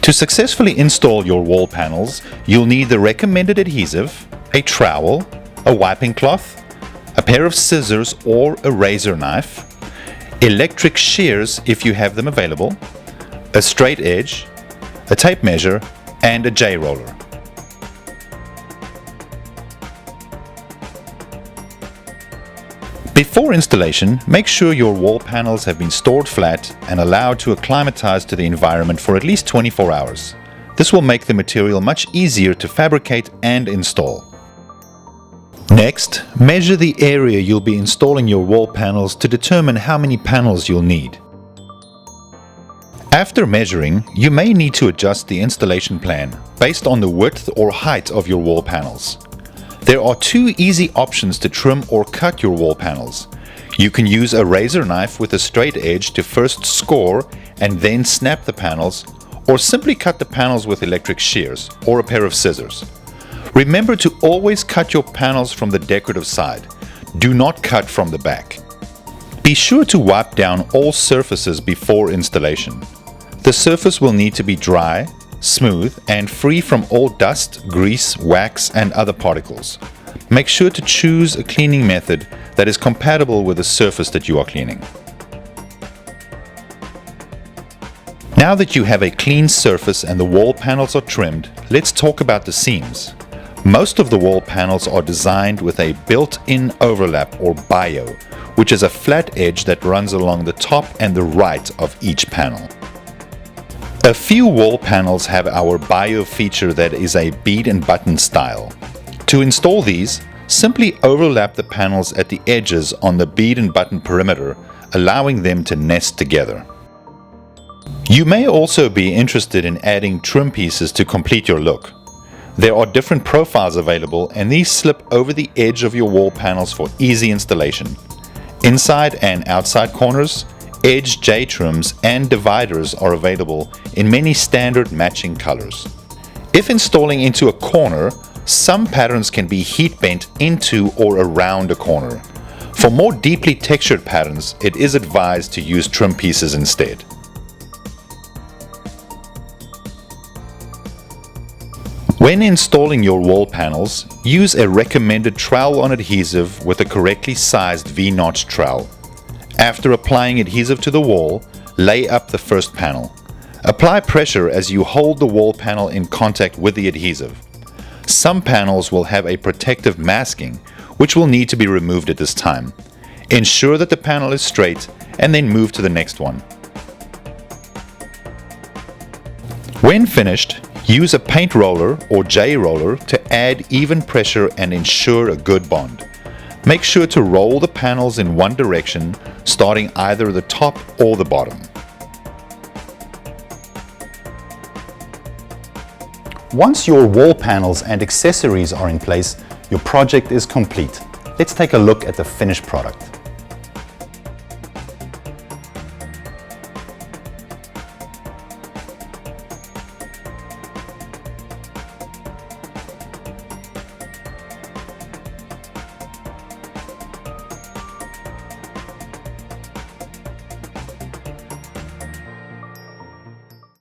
To successfully install your wall panels, you'll need the recommended adhesive, a trowel, a wiping cloth, a pair of scissors or a razor knife, electric shears if you have them available, a straight edge, a tape measure, and a J-roller. Before installation, make sure your wall panels have been stored flat and allowed to acclimatize to the environment for at least 24 hours. This will make the material much easier to fabricate and install. Next, measure the area you'll be installing your wall panels to determine how many panels you'll need. After measuring, you may need to adjust the installation plan based on the width or height of your wall panels. There are two easy options to trim or cut your wall panels. You can use a razor knife with a straight edge to first score and then snap the panels, or simply cut the panels with electric shears or a pair of scissors. Remember to always cut your panels from the decorative side. Do not cut from the back. Be sure to wipe down all surfaces before installation. The surface will need to be dry, smooth, and free from all dust, grease, wax, and other particles. Make sure to choose a cleaning method that is compatible with the surface that you are cleaning. Now that you have a clean surface and the wall panels are trimmed, let's talk about the seams. Most of the wall panels are designed with a built-in overlap or bio, which is a flat edge that runs along the top and the right of each panel. A few wall panels have our bio feature that is a bead and button style. To install these, simply overlap the panels at the edges on the bead and button perimeter, allowing them to nest together. You may also be interested in adding trim pieces to complete your look. There are different profiles available, and these slip over the edge of your wall panels for easy installation. Inside and outside corners, edge J-trims and dividers are available in many standard matching colors. If installing into a corner, some patterns can be heat bent into or around a corner. For more deeply textured patterns, it is advised to use trim pieces instead. When installing your wall panels, use a recommended trowel-on adhesive with a correctly sized V-notch trowel. After applying adhesive to the wall, lay up the first panel. Apply pressure as you hold the wall panel in contact with the adhesive. Some panels will have a protective masking, which will need to be removed at this time. Ensure that the panel is straight and then move to the next one. When finished, use a paint roller or J-roller to add even pressure and ensure a good bond. Make sure to roll the panels in one direction, starting either the top or the bottom. Once your wall panels and accessories are in place, your project is complete. Let's take a look at the finished product.